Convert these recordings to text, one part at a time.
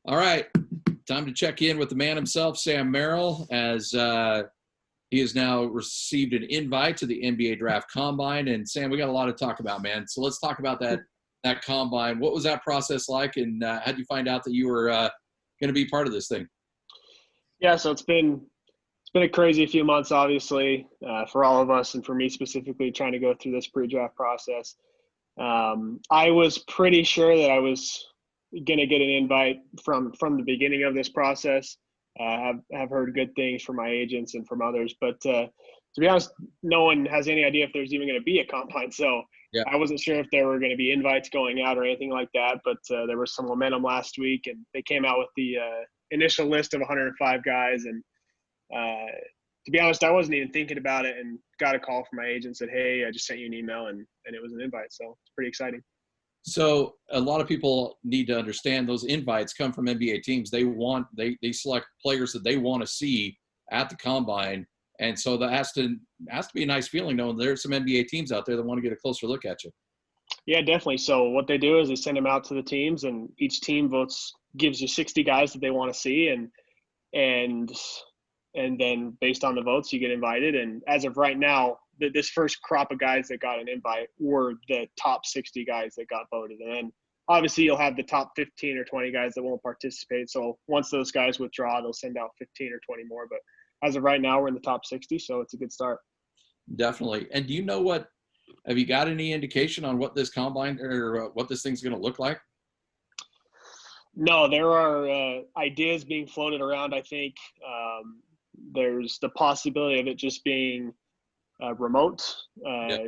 All right, time to check in with the man himself, Sam Merrill, as he has now received an invite to the NBA Draft Combine. And Sam, we got a lot to talk about, man. So let's talk about that combine. What was that process like, and how did you find out that you were going to be part of this thing? Yeah, so it's been a crazy few months, obviously, for all of us, and for me specifically, trying to go through this pre-draft process. I was pretty sure that I was going to get an invite from the beginning of this process. Have heard good things from my agents and from others, but to be honest, no one has any idea if there's even going to be a combine. So Yeah. I wasn't sure if there were going to be invites going out or anything like that. But there was some momentum last week, and they came out with the initial list of 105 guys. And to be honest, I wasn't even thinking about it, and got a call from my agent, said, "Hey, I just sent you an email," and it was an invite. So it's pretty exciting. So a lot of people need to understand those invites come from NBA teams. They select players that they want to see at the combine. And so that has to be a nice feeling knowing there's some NBA teams out there that want to get a closer look at you. Yeah, definitely. So what they do is they send them out to the teams, and each team gives you 60 guys that they want to see, and then based on the votes, you get invited. And as of right now, this first crop of guys that got an invite were the top 60 guys that got voted. And then obviously you'll have the top 15 or 20 guys that won't participate. So once those guys withdraw, they'll send out 15 or 20 more. But as of right now, we're in the top 60, so it's a good start. Definitely. And do you know have you got any indication on what this combine or what this thing's going to look like? No, there are ideas being floated around. I think there's the possibility of it just being remote,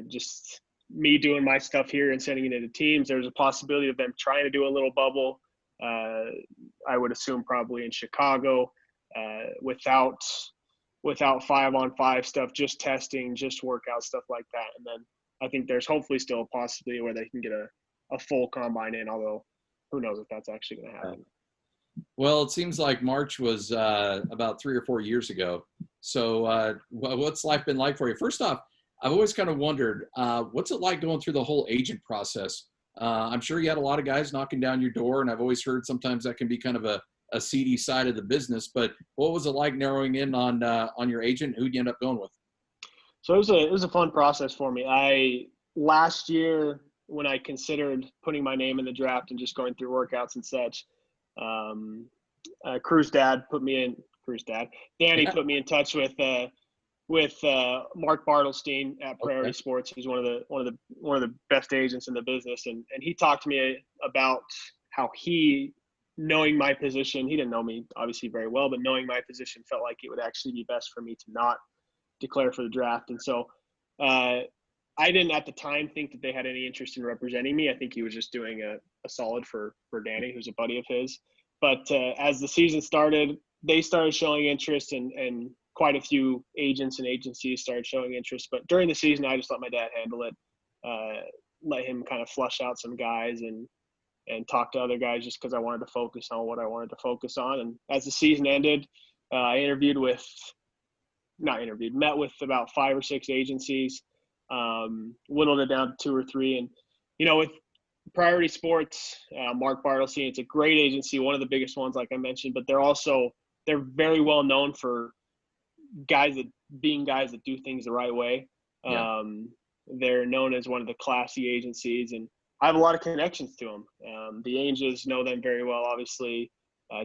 just me doing my stuff here and sending it into teams. There's a possibility of them trying to do a little bubble. I would assume probably in Chicago, without 5-on-5 stuff, just testing, just workout stuff like that. And then I think there's hopefully still a possibility where they can get a full combine in, although who knows if that's actually going to happen. Well, it seems like March was about 3 or 4 years ago. So what's life been like for you? First off, I've always kind of wondered, what's it like going through the whole agent process? I'm sure you had a lot of guys knocking down your door, and I've always heard sometimes that can be kind of a seedy side of the business. But what was it like narrowing in on your agent? Who'd you end up going with? So it was a fun process for me. Last year, when I considered putting my name in the draft and just going through workouts and such, Danny put me in touch with Mark Bartelstein at Priority Sports, who's one of the best agents in the business, and he talked to me about how he, knowing my position, he didn't know me obviously very well, but knowing my position, felt like it would actually be best for me to not declare for the draft. And so I didn't at the time think that they had any interest in representing me. I think he was just doing a solid for Danny, who's a buddy of his. But as the season started, they started showing interest, and quite a few agents and agencies started showing interest. But during the season, I just let my dad handle it, let him kind of flush out some guys and talk to other guys, just because I wanted to focus on what I wanted to focus on. And as the season ended, I met with about 5 or 6 agencies, whittled it down to 2 or 3. And, with Priority Sports, Mark Bartelstein, it's a great agency, one of the biggest ones, like I mentioned, but they're very well known for guys that do things the right way. Yeah. They're known as one of the classy agencies, and I have a lot of connections to them. The Angels know them very well, obviously.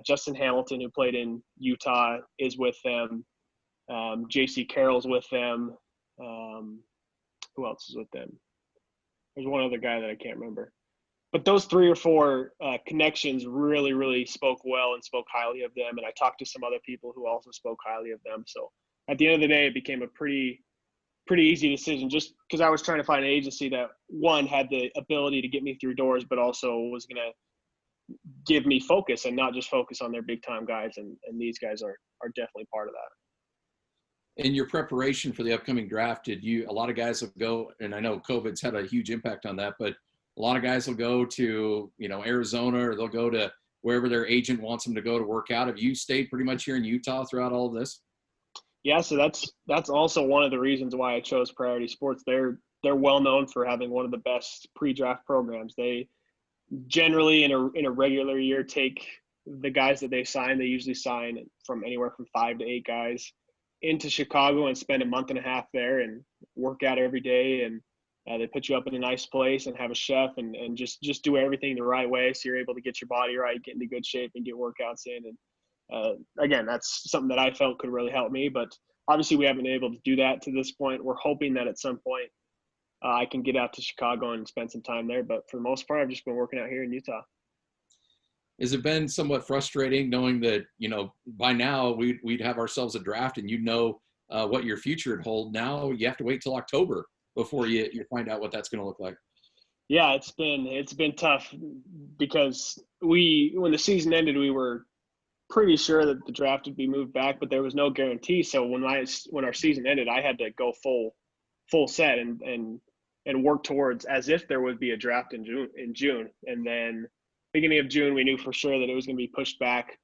Justin Hamilton, who played in Utah, is with them. JC Carroll's with them. Who else is with them? There's one other guy that I can't remember. But those 3 or 4 connections really, really spoke well and spoke highly of them. And I talked to some other people who also spoke highly of them. So at the end of the day, it became a pretty easy decision, just because I was trying to find an agency that, one, had the ability to get me through doors, but also was going to give me focus and not just focus on their big-time guys. And these guys are definitely part of that. In your preparation for the upcoming draft, a lot of guys will go, and I know COVID's had a huge impact on that, but a lot of guys will go to, Arizona, or they'll go to wherever their agent wants them to go to work out. Have you stayed pretty much here in Utah throughout all of this? Yeah, so that's also one of the reasons why I chose Priority Sports. They're well known for having one of the best pre-draft programs. They generally in a regular year take the guys that they usually sign from anywhere from 5 to 8 guys into Chicago and spend a month and a half there and work out every day. And they put you up in a nice place and have a chef and just do everything the right way. So you're able to get your body right, get into good shape and get workouts in. And again, that's something that I felt could really help me, but obviously we haven't been able to do that to this point. We're hoping that at some point I can get out to Chicago and spend some time there. But for the most part, I've just been working out here in Utah. Has it been somewhat frustrating knowing that, by now we'd have ourselves a draft and what your future would hold? Now you have to wait till October before you find out what that's going to look like. Yeah, it's been tough because when the season ended, we were pretty sure that the draft would be moved back, but there was no guarantee. So when our season ended, I had to go full set and work towards as if there would be a draft in June. And then beginning of June, we knew for sure that it was going to be pushed back.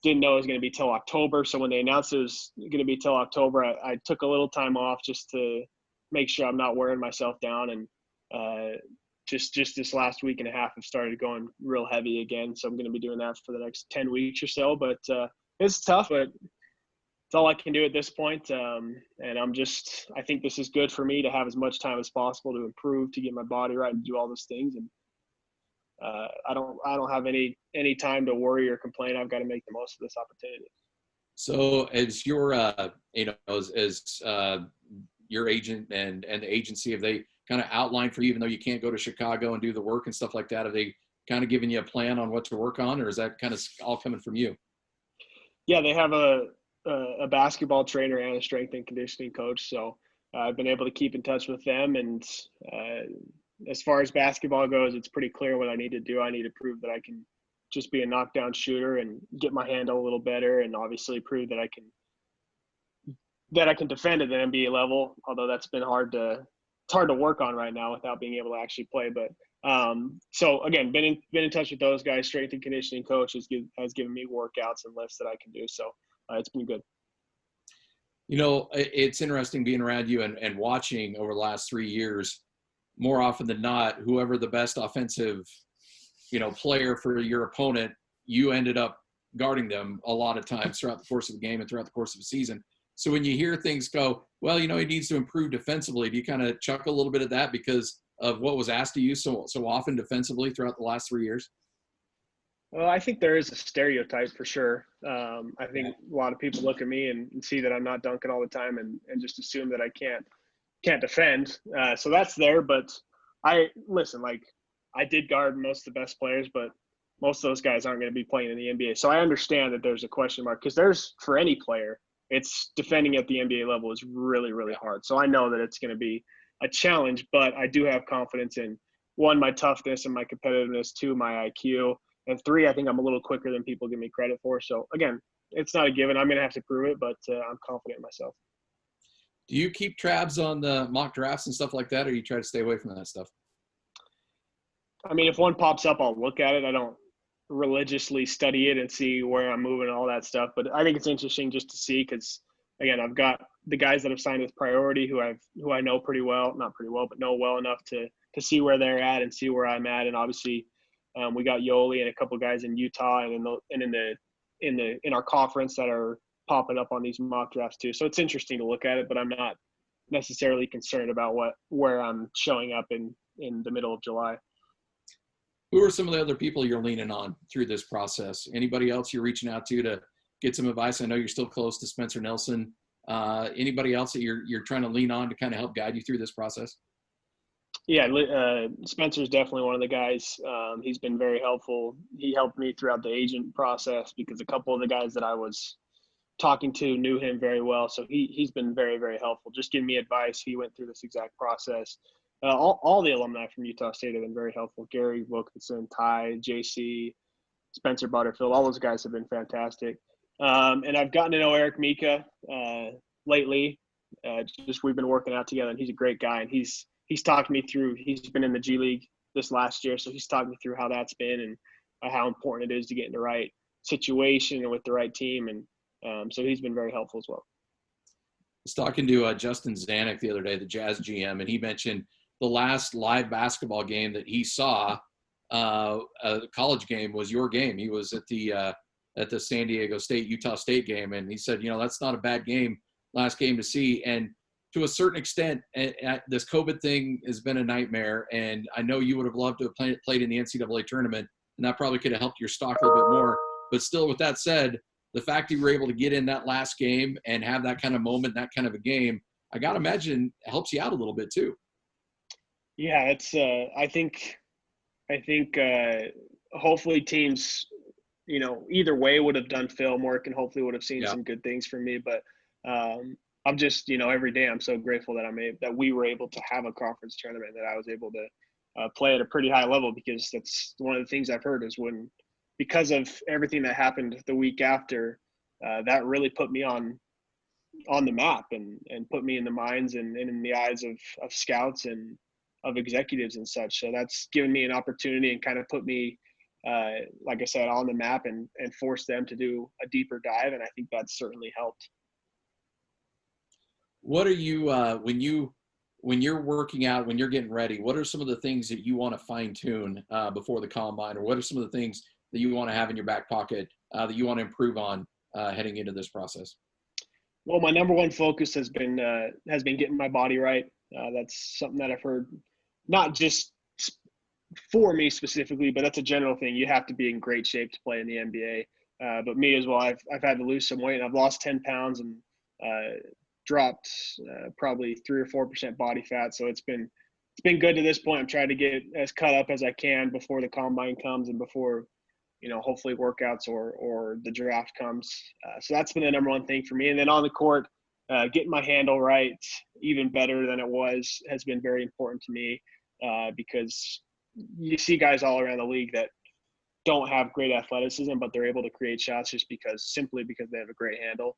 Didn't know it was going to be till October. So when they announced it was going to be till October, I took a little time off just to make sure I'm not wearing myself down. And just this last week and a half, I've started going real heavy again. So I'm going to be doing that for the next 10 weeks or so. But it's tough, but it's all I can do at this point. And I think this is good for me to have as much time as possible to improve, to get my body right and do all those things. And I don't have any time to worry or complain. I've got to make the most of this opportunity. So as your, as your agent and the agency, have they kind of outlined for you, even though you can't go to Chicago and do the work and stuff like that, have they kind of given you a plan on what to work on, or is that kind of all coming from you? Yeah, they have a basketball trainer and a strength and conditioning coach. So I've been able to keep in touch with them. And as far as basketball goes, it's pretty clear what I need to do. I need to prove that I can just be a knockdown shooter and get my handle a little better, and obviously prove that I can defend at the NBA level. Although that's been hard to work on right now without being able to actually play. But so again, been in touch with those guys. Strength and conditioning coach has given me workouts and lifts that I can do. So it's been good. It's interesting being around you and watching over the last 3 years. More often than not, whoever the best offensive, player for your opponent, you ended up guarding them a lot of times throughout the course of the game and throughout the course of the season. So when you hear things go, well, he needs to improve defensively, do you kind of chuckle a little bit at that because of what was asked of you so often defensively throughout the last 3 years? Well, I think there is a stereotype for sure. I think a lot of people look at me and see that I'm not dunking all the time and just assume that I can't defend. So that's there. But I did guard most of the best players, but most of those guys aren't going to be playing in the NBA. So I understand that there's a question mark because for any player, it's defending at the NBA level is really, really hard. So I know that it's going to be a challenge, but I do have confidence in 1, my toughness and my competitiveness, 2, my IQ, and 3, I think I'm a little quicker than people give me credit for. So again, it's not a given. I'm going to have to prove it, but I'm confident in myself. Do you keep tabs on the mock drafts and stuff like that, or you try to stay away from that stuff? I mean, if one pops up, I'll look at it. I don't religiously study it and see where I'm moving and all that stuff. But I think it's interesting just to see because, again, I've got the guys that have signed with priority who I know pretty well, not pretty well, but know well enough to see where they're at and see where I'm at. And obviously, we got Yoli and a couple guys in Utah and in our conference that are popping up on these mock drafts too. So it's interesting to look at it, but I'm not necessarily concerned about where I'm showing up in the middle of July. Who are some of the other people you're leaning on through this process? Anybody else you're reaching out to get some advice? I know you're still close to Spencer Nelson. Anybody else that you're trying to lean on to kind of help guide you through this process? Yeah, Spencer's definitely one of the guys. He's been very helpful. He helped me throughout the agent process because a couple of the guys that I was talking to knew him very well. So he's been very, very helpful. Just giving me advice. He went through this exact process. All the alumni from Utah State have been very helpful. Gary Wilkinson, Ty, JC, Spencer Butterfield, all those guys have been fantastic. And I've gotten to know Eric Mika lately. We've been working out together, and he's a great guy. And he's talked me through. He's been in the G League this last year, so he's talked me through how that's been and how important it is to get in the right situation and with the right team. And so he's been very helpful as well. I was talking to Justin Zanuck the other day, the Jazz GM, and he mentioned the last live basketball game that he saw college game was your game. He was at the San Diego State Utah State game, and he said, that's not a bad game, last game to see. And to a certain extent, this COVID thing has been a nightmare, and I know you would have loved to have played in the NCAA tournament, and that probably could have helped your stock a little bit more. But still, with that said, the fact you were able to get in that last game and have that kind of moment, that kind of a game, I got to imagine it helps you out a little bit too. Yeah, it's I think hopefully teams, either way would have done film work and hopefully would have seen some good things from me. But I'm just, every day I'm so grateful that we were able to have a conference tournament, that I was able to play at a pretty high level, because that's one of the things I've heard is because of everything that happened the week after, that really put me on the map and put me in the minds and in the eyes of scouts and of executives and such. So that's given me an opportunity and kind of put me, like I said, on the map and forced them to do a deeper dive. And I think that's certainly helped. What are you, when you're working out, when you're getting ready, what are some of the things that you want to fine tune before the combine, or what are some of the things that you want to have in your back pocket that you want to improve on heading into this process? Well, my number one focus has been getting my body right. That's something that I've heard, not just for me specifically, but that's a general thing. You have to be in great shape to play in the NBA. But me as well, I've had to lose some weight, and I've lost 10 pounds and dropped probably 3 or 4% body fat. So it's been good to this point. I'm trying to get as cut up as I can before the combine comes and before, hopefully workouts or the draft comes. So that's been the number one thing for me. And then on the court, getting my handle right, even better than it was, has been very important to me, because you see guys all around the league that don't have great athleticism, but they're able to create shots simply because they have a great handle.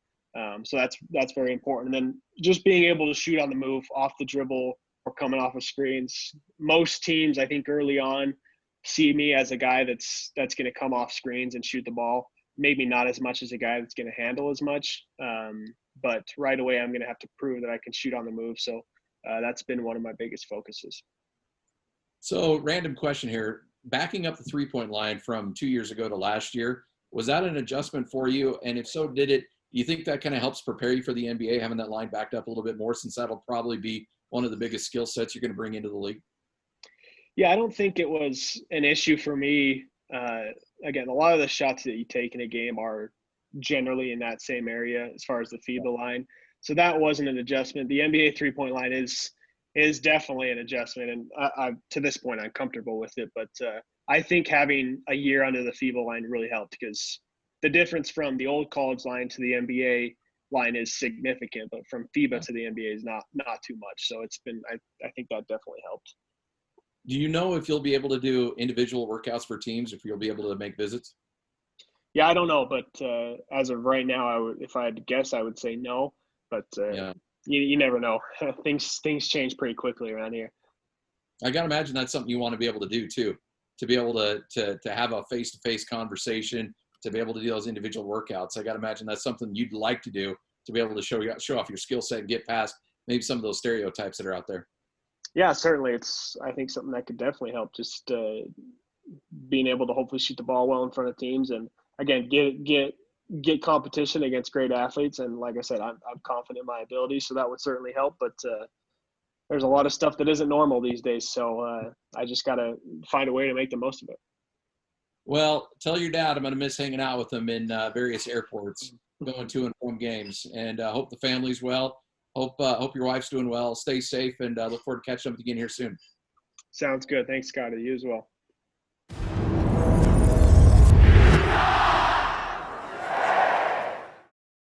So that's very important. And then just being able to shoot on the move, off the dribble, or coming off of screens. Most teams, I think, early on see me as a guy that's going to come off screens and shoot the ball. Maybe not as much as a guy that's going to handle as much. But right away, I'm going to have to prove that I can shoot on the move. So that's been one of my biggest focuses. So, random question here. Backing up the three-point line from 2 years ago to last year, was that an adjustment for you? And if so, do you think that kind of helps prepare you for the NBA, having that line backed up a little bit more, since that'll probably be one of the biggest skill sets you're going to bring into the league? Yeah, I don't think it was an issue for me. Again, a lot of the shots that you take in a game are generally in that same area as far as the FIBA line. So that wasn't an adjustment. The NBA three-point line is definitely an adjustment, and I to this point I'm comfortable with it. But I think having a year under the FIBA line really helped, because the difference from the old college line to the NBA line is significant, but from FIBA to the NBA is not too much. So it's been I think that definitely helped. Do you know if you'll be able to do individual workouts for teams, if you'll be able to make visits? Yeah, I don't know, but as of right now, if I had to guess, I would say no. But you never know. Things change pretty quickly around here. I got to imagine that's something you want to be able to do too, to be able to have a face-to-face conversation, to be able to do those individual workouts. I got to imagine that's something you'd like to do, to be able to show off your skill set and get past maybe some of those stereotypes that are out there. Yeah, certainly. It's, I think, something that could definitely help, just being able to hopefully shoot the ball well in front of teams, and again, get competition against great athletes. And like I said, I'm confident in my abilities, so that would certainly help. But there's a lot of stuff that isn't normal these days, so I just got to find a way to make the most of it. Well, tell your dad I'm going to miss hanging out with him in various airports, going to and from games, and hope the family's well. Hope your wife's doing well. Stay safe, and look forward to catching up with you again here soon. Sounds good. Thanks, Scotty. You as well.